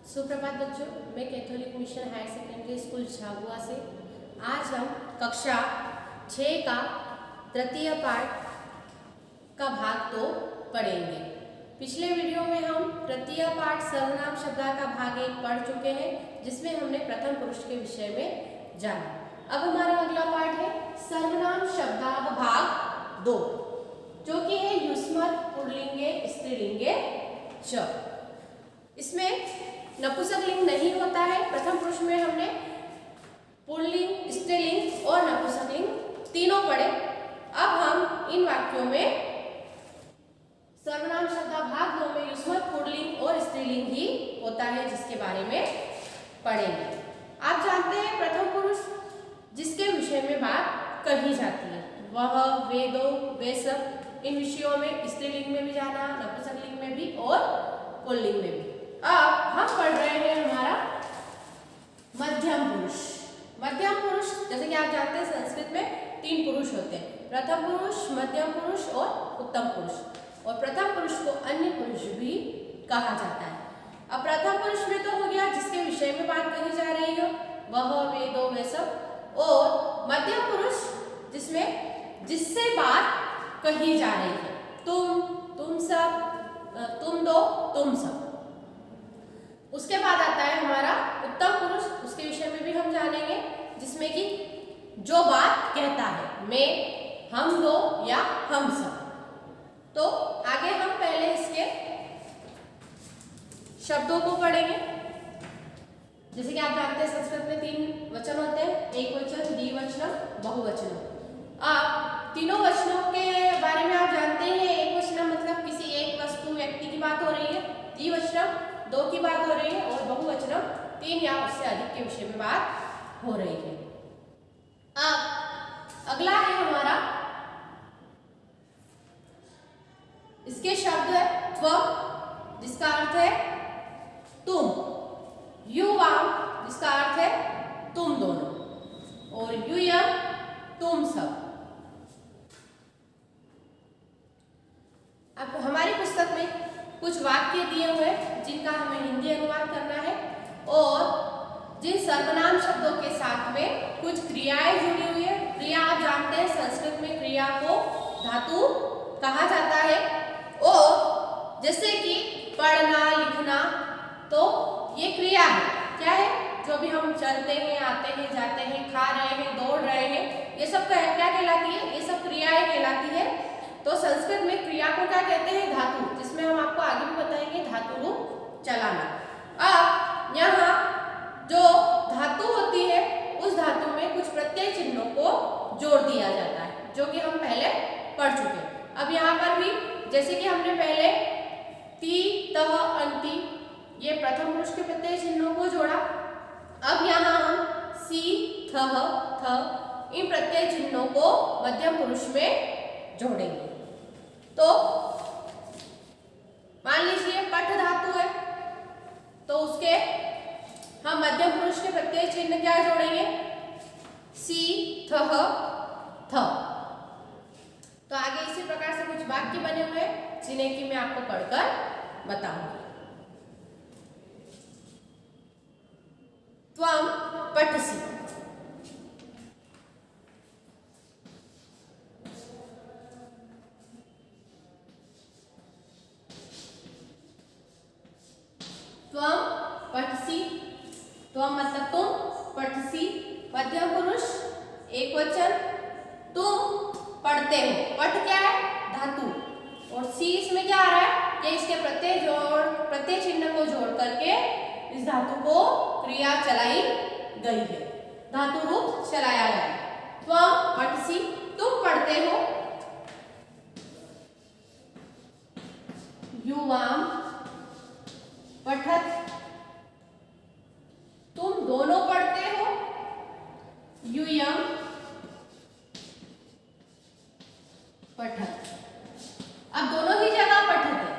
सुप्रभात बच्चों, मैं Catholic mission higher secondary school Jhabua से आज हम कक्षा 6 का तृतीय पाठ का भाग 2 पढ़ेंगे। पिछले वीडियो में हम तृतीय पाठ सर्वनाम शब्दा का भाग 1 पढ़ चुके हैं, जिसमें हमने प्रथम पुरुष के विषय में जाना। अब हमारा अगला पाठ है सर्वनाम शब्दा भाग 2, जो कि है युष्मत् पुल्लिंगे स्त्रीलिंगे च। इसमें नपुंसकलिंग नहीं होता है। प्रथम पुरुष में हमने पुल्लिंग, स्त्रीलिंग और नपुंसकलिंग तीनों पढ़े। अब हम इन वाक्यों में सर्वनाम शब्द भाग 2 में युष्मत् पुल्लिंग और स्त्रीलिंग ही होता है, जिसके बारे में पढ़ेंगे। आप जानते हैं प्रथम पुरुष जिसके विषय में बात कही जाती है, वह, वे दो, वे सब, इन विषयों में स्त्रीलिंग में भी जाना, नपुंसकलिंग में भी और पुल्लिंग में भी। अब हम पढ़ रहे हैं हमारा मध्यम पुरुष। मध्यम पुरुष जैसे कि आप जानते हैं संस्कृत में 3 पुरुष होते हैं, प्रथम पुरुष, मध्यम पुरुष और उत्तम पुरुष। और प्रथम पुरुष को अन्य पुरुष भी कहा जाता है। अब प्रथम पुरुष में तो हो गया जिसके विषय में बात कही जा रही है, वह, वे दो, वे सब। और मध्यम पुरुष जिसमें जिससे बात कही जा रही है, तुम, तुम सब, तुम दो, तुम सब। उसके बाद आता है हमारा उत्तम पुरुष, उसके विषय में भी हम जानेंगे, जिसमें कि जो बात कहता है, मैं, हम दो या हम सब। तो आगे हम पहले इसके शब्दों को पढ़ेंगे। जैसे कि आप जानते हैं संस्कृत में 3 वचन होते हैं, एक वचन, द्विवचन, बहुवचन। आप तीनों वचनों के बारे में आप जानते हैं। एक वचन मतलब किसी एक वस्तु, व्यक्ति की बात हो रही है, द्विवचन 2 की बात हो रही है और बहुवचन 3 या उससे अधिक के विषय में बात हो रही है। अब अगला है हमारा, इसके शब्द है त्वम, जिसका अर्थ है तुम, युवाम, जिसका अर्थ है तुम दोनों, और यूयम, तुम सब। अब हमारी पुस्तक में कुछ वाक्य दिए हुए जिनका हमें हिंदी अनुवाद करना है, और जिन सर्वनाम शब्दों के साथ में कुछ क्रियाएं जुड़ी हुई है। क्रिया आप जानते हैं संस्कृत में क्रिया को धातु कहा जाता है। और जैसे कि पढ़ना, लिखना, तो ये क्रिया है। क्या है? जो भी हम चलते हैं, आते हैं, जाते हैं, खा रहे हैं, दौड़ रहे हैं, ये सब क्या कहलाती है? ये सब क्रियाएं कहलाती है। तो संस्कृत में क्रिया को क्या कहते हैं? धातु, जिसमें हम आपको आगे भी बताएंगे धातु रूप चलाना। अब यहाँ जो धातु होती है, उस धातु में कुछ प्रत्यय चिन्हों को जोड़ दिया जाता है, जो कि हम पहले पढ़ चुके हैं। अब यहाँ पर भी जैसे कि हमने पहले ती, तह, अंति, ये प्रथम पुरुष के प्रत्यय चिन्हों को जोड़ा। अब यहाँ हम सी, थह, थ, इन प्रत्यय चिन्हों को मध्यम पुरुष में जोड़ेंगे। तो मान लीजिए पठ धातु है, तो उसके हम मध्यम पुरुष के प्रत्यय चिन्ह क्या जोड़ेंगे? सी, थह, थ। तो आगे इसी प्रकार से कुछ वाक्य बने हुए हैं, जिन्हें कि मैं आपको पढ़कर बताऊंगी। त्वम पठसि, त्वम पठसि, त्वम मतलब तुम, पठसि मध्यम पुरुष, एक वचन, तुम पढ़ते हो। पठ क्या है? धातु। और सी इसमें क्या आ रहा है कि इसके प्रत्यय चिन्ह को जोड़ करके इस धातु को क्रिया चलाई गई है, धातु रूप चलाया गया है। त्वम पठसि, तुम पढ़ते हो। युवाम पठत, तुम दोनों पढ़ते हो। यूयम पठत। अब दोनों ही जगह पठत है,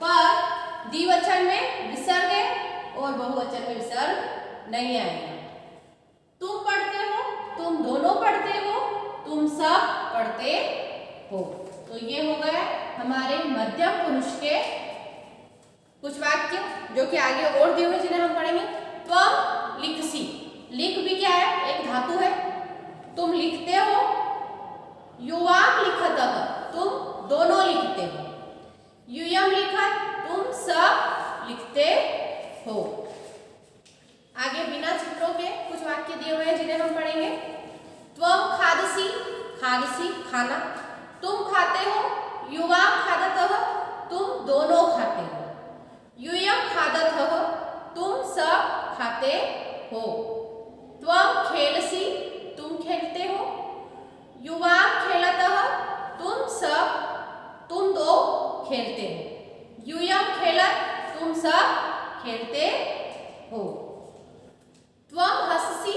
पर द्विवचन में विसर्ग है और बहुवचन में विसर्ग नहीं आएगा। तुम पढ़ते हो, तुम दोनों पढ़ते हो, तुम सब पढ़ते हो। तो ये हो गया हमारे मध्यम पुरुष के कुछ वाक्य। जो कि आगे और दिए हुए जिन्हें हम पढ़ेंगे। त्वम लिखसी, लिख भी क्या है, एक धातु है, तुम लिखते हो। युवाम लिखतः, तुम दोनों लिखते हो। यूयम लिखत, तुम सब लिखते हो। आगे बिना चित्रों के कुछ वाक्य दिए हुए हैं जिन्हें हम पढ़ेंगे। त्वम खादसी, खादसी खाना, तुम खाते हो। युवाम खादतः, तुम दोनों खाते हो। यूयम खादतः, तुम सब खाते हो। त्वम खेलसी, तुम खेलते हो। युवाम खेलतः, तुम दो खेलते हो। यूयम खेलत, तुम सब खेलते हो। त्वम हससी,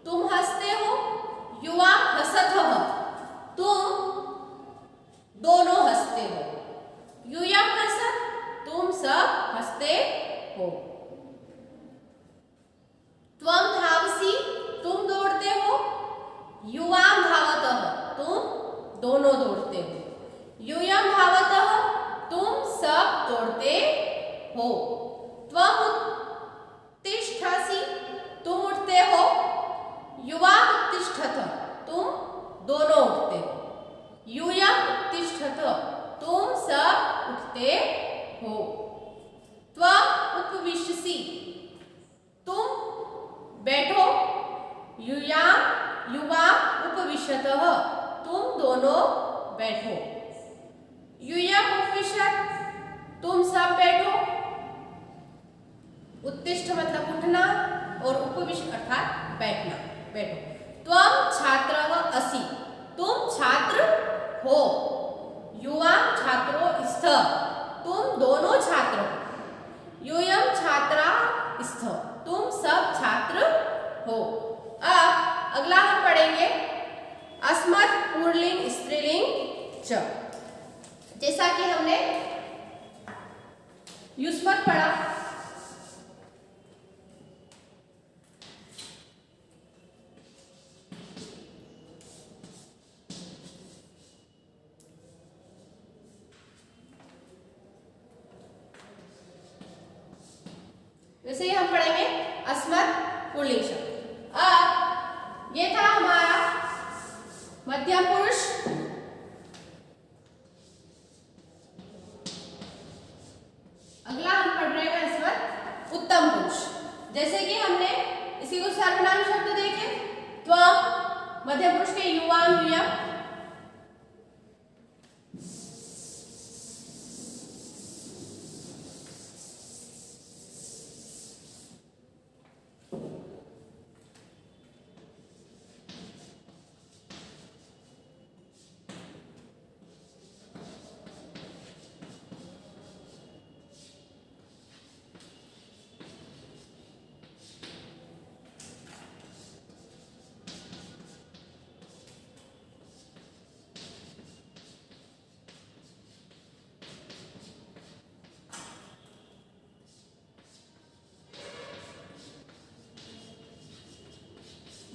तुम हंसते हो। युवाम हसतः, तुम दोनों हंसते हो। यूयम हसत, तुम सब हंसते हो। त्वम धावसी, तुम दौड़ते हो। युवाम धावतः, तुम दोनों दौड़ते हो। यूयम धावतः, तुम सब दौड़ते हो। त्वम उत्तिष्ठसि, तुम उठते हो। युवाम उत्तिष्ठतः, तुम दोनों उठते हो। यूयम उत्तिष्ठतः, तुम सब उठते हो। त्वम उपविशसि, तुम बैठो। युवाम उपविशतः, तुम दोनों बैठो। यूयम उपविशत, तुम सब बैठो। उत्तिष्ठ मतलब उठना और उपविश अर्थात बैठना, बैठो। त्वम छात्रः असि, तुम छात्र हो। युवाम छात्रो स्तः, तुम दोनों छात्र हो। यूयम छात्रा स्तः, तुम सब छात्र हो। अब अगला हम पढ़ेंगे अस्मत् पुल्लिंग स्त्रीलिंग च। जैसा कि हमने युष्मत् पढ़ा, वैसे ही हम पढ़ेंगे अस्मत् पुल्लिंग शब्द। अब ये था हमारा मध्यम पुरुष। अगला हम पढ़ रहे हैं अस्मत् उत्तम पुरुष। जैसे कि हमने इसी को सर्वनाम शब्द देखे, त्वम मध्यम पुरुष के युवाम यूयम,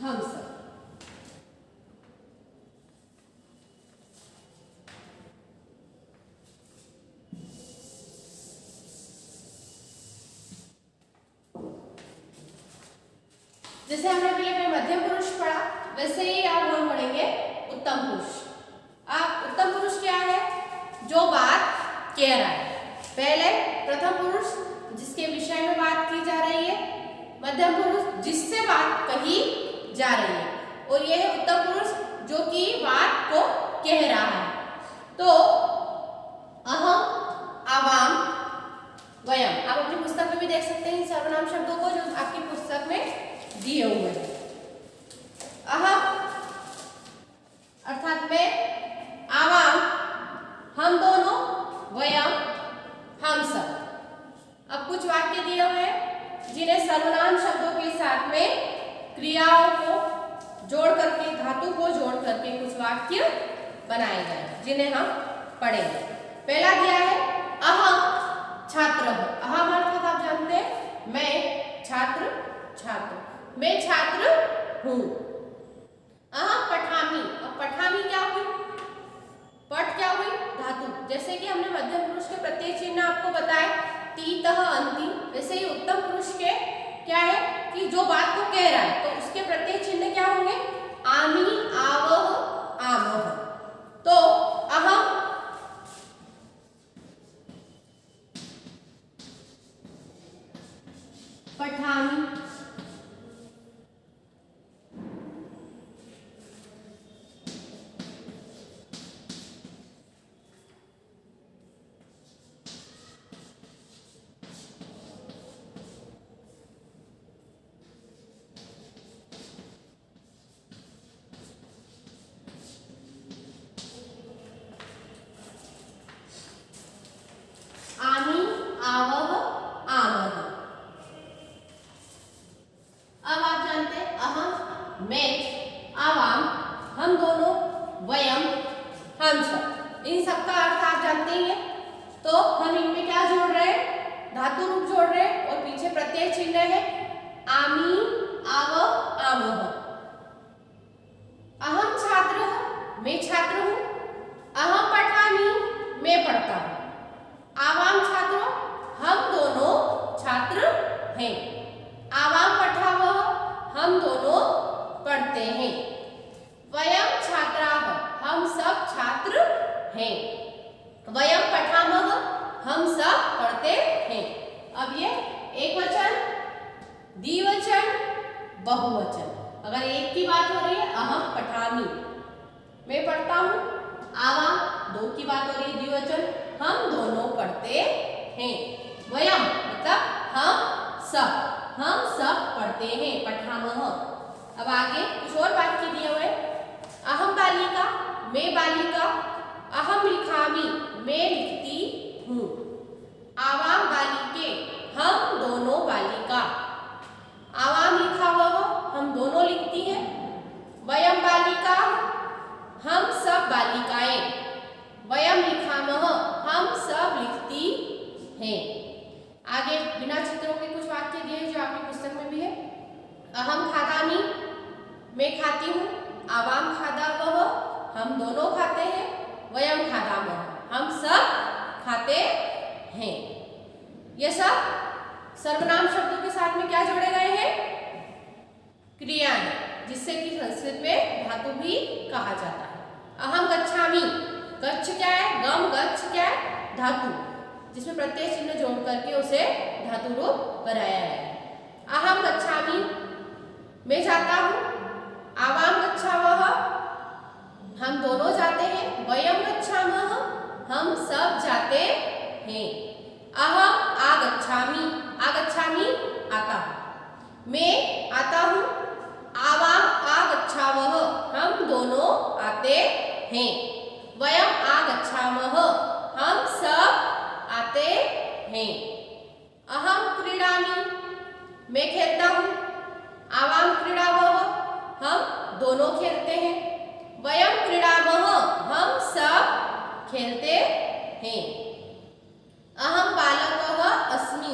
हम सब। जैसे हमने पहले मध्यम पुरुष पढ़ा, वैसे ही आप हम पढ़ेंगे उत्तम पुरुष। आप उत्तम पुरुष क्या है, जो बात कह रहा है। पहले प्रथम पुरुष जिसके विषय में बात की जा रही है, मध्यम पुरुष जिससे बात कही जा रही है, और यह है उत्तम पुरुष जो कि बात को कह रहा है। तो अहम, आवाम, वयम, आप अपनी पुस्तक में भी देख सकते हैं इन सर्वनाम शब्दों को जो आपकी पुस्तक में दिए हुए हैं। अहम अर्थात मैं, आवाम हम दोनों, वयम हम सब। अब कुछ वाक्य दिए हुए हैं जिन्हें सर्वनाम शब्दों के साथ में क्रियाओं को जोड़ करके, धातु को जोड़ करके कुछ वाक्य बनाए गए जिन्हें हम पढ़ेंगे। पहला दिया है अहम छात्र। अहम अर्थात आप जानते हैं मैं, छात्र, छात्र, मैं छात्र हूँ। अहम पठामी। अब पठामी क्या हुई, पठ क्या हुई, धातु। जैसे कि हमने मध्यम पुरुष के प्रत्यय चिन्ह आपको बताए तीतः अन्ति। वैसे ही उत्तम पुरुष के क्या है कि जो बात को कह रहा है तो उसके प्रत्यय चिन्ह क्या होंगे, आमी, आवह, आमह। तो अहम पठामि, आमी, आवह, आमह। अब आप जानते हैं अहम, मैं, आवाम, हम दोनों, वयम, हम सब, इन सब का अर्थ आप जानते ही हैं। तो हम इनमें क्या जोड़ रहे हैं, धातु रूप जोड़ रहे हैं और पीछे प्रत्यय चिन्ह है आमी, आवह, आमह। अहम छात्र, मैं छात्र हूँ। अहम पठामि, मैं पढ़ता हूँ। आवाम छात्रों, हम दोनों छात्र हैं। आवाम पठावः, हम दोनों पढ़ते हैं। वयम छात्राः, हम सब छात्र हैं। वयम पठामः, हम सब पढ़ते हैं। अब ये एक वचन, द्विवचन, बहुवचन। अगर एक की बात हो रही है अहम पठामि, मैं पढ़ता हूँ। आवाम, दो की बात हो रही है द्विवचन, हम दोनों पढ़ते हैं। वयम मतलब हम सब पढ़ते हैं, पठामः। अब आगे कुछ और बात की दिए हुए, अहम बालिका, मैं बालिका। अहम लिखामि, मैं लिखती हूँ। आवाम बालिके, हम दोनों बालिका। आवाम लिखावः, हम दोनों लिखती हैं। वयम बालिका, हम सब बालिकाएं। वयम लिखामः, हम सब लिखती हैं। आगे बिना चित्रों के कुछ वाक्य दिए जो आपकी पुस्तक में भी है। अहम खादामि, मैं खाती हूँ। आवाम खादावः, हम दोनों खाते हैं। वयम खादामः, हम सब खाते हैं। ये सब सर्वनाम शब्दों के साथ में क्या जोड़े गए हैं, क्रियाएं, जिससे कि संस्कृत में धातु भी कहा जाता है। अहम गच्छामि, गच्छ क्या है, गम, गच्छ क्या है, धातु, जिसमें प्रत्यय चिन्ह जोड़ करके उसे धातु रूप बनाया है। अहम गच्छामि, मैं जाता हूँ। आवाम गच्छावः, हम दोनों जाते हैं। वयम गच्छामः, हम सब जाते हैं। अहम आगच्छामि, आगच्छामि आता हूँ। मैं आता हूँ। आवाम आगच्छावः, हम दोनों आते हैं। वयम आगच्छामः, हम सब आते हैं। अहम क्रीडामि, मैं खेलता हूँ। आवाम क्रीडावः, हम दोनों खेलते हैं। वयम क्रीडामः, हम सब खेलते हैं। अहम बालकः अस्मि,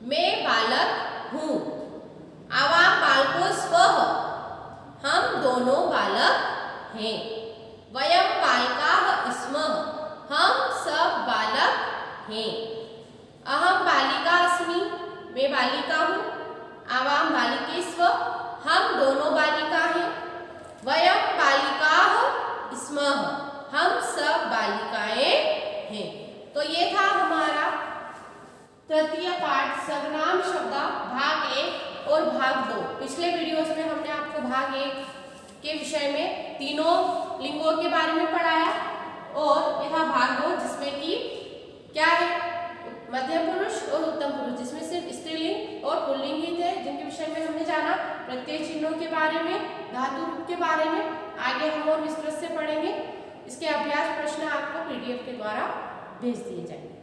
मैं बालक हूँ। आवाम बालको स्वः, हम दोनों बालक हैं। वयम बालकाः स्मः, हम सब बालक हैं। अहम बालिका अस्मि, मैं बालिका हूँ। आवाम बालिके स्वः, हम दोनों बालिका हैं। वयम बालिकाः स्मः, हम सब बालिकाएं हैं। तो ये था हमारा तृतीय पाठ सर्वनाम शब्द भाग 1 और भाग 2। पिछले वीडियोस में हमने आपको भाग 1 के विषय में तीनों लिंगों के बारे में पढ़ाया और यह भाग 2 जिसमें कि क्या है, मध्यम पुरुष और उत्तम पुरुष, जिसमें सिर्फ स्त्रीलिंग और पुल्लिंग ही थे, जिनके विषय में हमने जाना प्रत्यय चिन्हों के बारे में, धातु रूप के बारे में। आगे हम और विस्तृत से पढ़ेंगे। इसके अभ्यास प्रश्न आपको PDF के द्वारा भेज दिए जाएंगे।